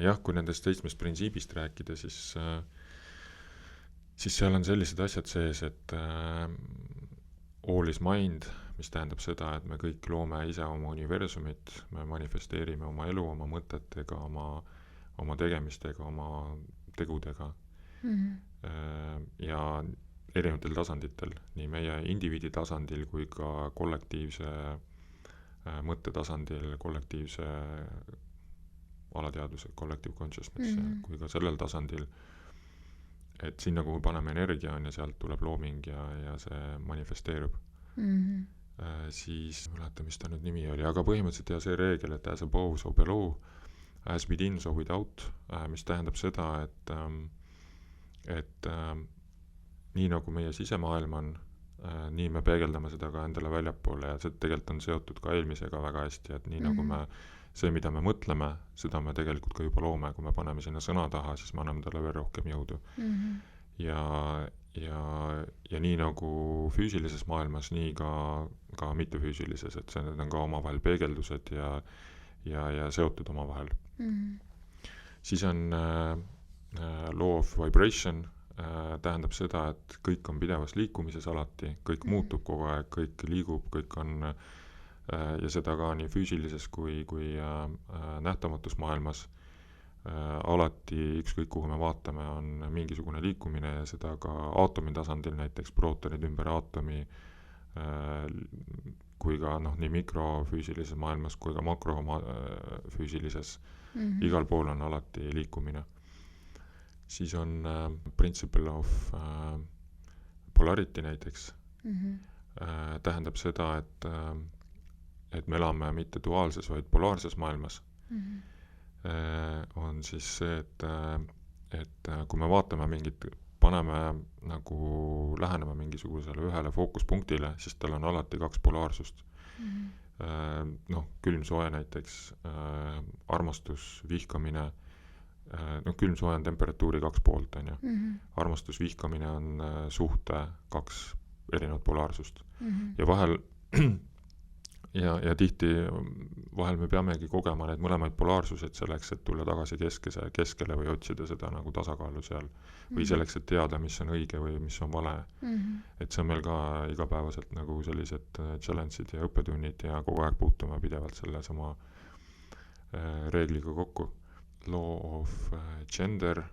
jah, kui nendest 7 printsiibist rääkida, siis seal on sellised asjad sees, et all is mind, mis tähendab seda, et me kõik loome ise oma universumit, me manifesteerime oma elu, oma mõtetega, oma tegemistega, oma tegudega. Ja erinevatel tasanditel, nii meie indiviidi tasandil kui ka kollektiivse mõttetasandil, kollektiivse alateadvuse, collective consciousness, kui ka sellel tasandil, et sinna, kuhu paneme energia on ja sealt tuleb looming ja see manifesteerub. Siis mäleta, mis ta nüüd nimi oli, aga põhimõtteliselt see reegel, et as above, so below, as within, so without, mis tähendab seda, et nii nagu meie sisemaailm on, nii me peegeldame seda ka endale väljapoole ja see tegelikult on seotud ka eelmisega väga hästi, et nii nagu see, mida me mõtleme, seda me tegelikult ka juba loome, kui me paneme sinna sõna taha, siis me anname talle veel rohkem jõudu. Ja nii nagu füüsilises maailmas, nii ka mittefüüsilises, et need on ka omavahel peegeldused ja seotud omavahel. Siis on law of vibration, tähendab seda, et kõik on pidevas liikumises alati, kõik muutub kogu aeg, kõik liigub, kõik on ja seda ka nii füüsilises kui nähtamatus maailmas. Alati ükskõik kuhu me vaatame, on mingisugune liikumine ja seda ka aatomi tasandil, näiteks prootonid ümber aatomi, kui ka nii mikrofüüsilises maailmas kui ka makrofüüsilises. Igal pool on alati liikumine. Siis on principle of polarity näiteks. Tähendab seda, et me elame mitte duaalses, vaid polaarses maailmas. On siis see, et kui me vaatame läheneme mingisugusele ühele fookuspunktile, siis tal on alati 2 polaarsust. Külm-soe näiteks, armastus, vihkamine, külm-soe on temperatuuri 2 poolt, on ju. Armastus, vihkamine on suhte 2 erinevat polaarsust. Ja vahel ja tihti vahel me peamegi kogema neid mõlemaid polaarsuseid selleks, et tulla tagasi keskele või otsida seda nagu tasakaalu seal. Või selleks, et teada, mis on õige või mis on vale. Et see on meil ka igapäevaselt nagu sellised challenge'id ja õppetunnid ja kogu aeg puutume pidevalt selle sama reegliga kokku. Law of gender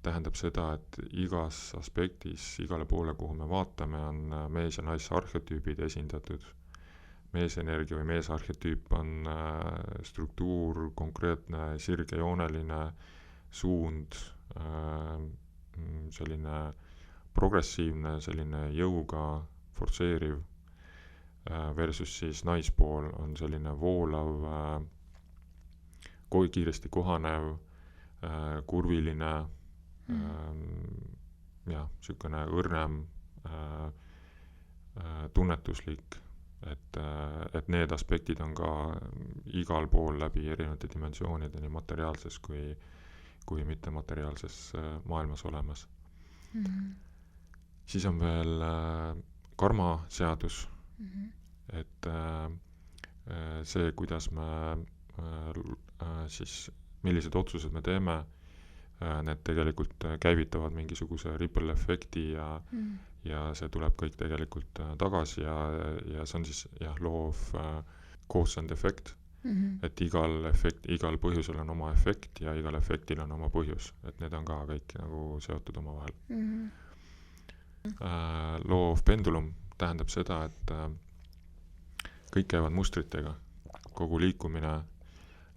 tähendab seda, et igas aspektis, igale poole, kuhu me vaatame, on mees- ja naisarhetüübid esindatud. Meesenergia või meesarhetüüp on struktuur, konkreetne, sirgejooneline suund, selline progressiivne, selline jõuga forsseeriv, versus siis naispool on selline voolav, kiiresti kohanev, kurviline, sükene õrnem, tunnetuslik. Et need aspektid on ka igal pool läbi erinevate dimensioonide, nii materiaalses kui mittemateriaalses maailmas olemas. Siis on veel karmaseadus, et see, kuidas me millised otsused me teeme, need tegelikult käivitavad mingisuguse ripple efekti ja see tuleb kõik tegelikult tagasi ja see on siis law of cause and effect, et igal põhjusel on oma efekt ja igal efektil on oma põhjus, et need on ka kõik nagu seotud omavahel. Law of pendulum tähendab seda, et kõik käivad mustritega, kogu liikumine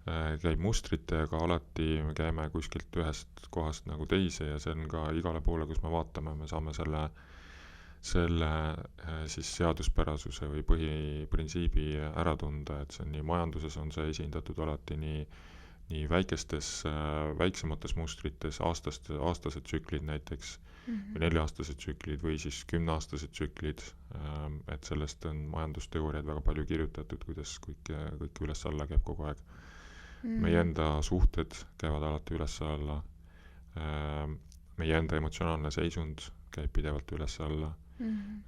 käib mustritega, alati me käime kuskilt ühest kohast nagu teise ja see on ka igale poole, kus me vaatame, me saame selle siis seaduspärasuse või põhiprintsiibi ära tunda, et see on nii majanduses on see esindatud alati nii väiksemates mustrites, aastased tsüklid näiteks, või 4-aastased tsüklid või siis 10-aastased tsüklid, et sellest on majandusteooriaid väga palju kirjutatud, kuidas kõik üles-alla käib kogu aeg. Meie enda suhted käivad alati üles-alla, meie enda emotsionaalne seisund käib pidevalt üles-alla,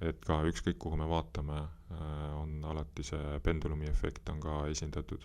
et ka ükskõik kuhu me vaatame, on alati see pendulumi efekt on ka esindatud.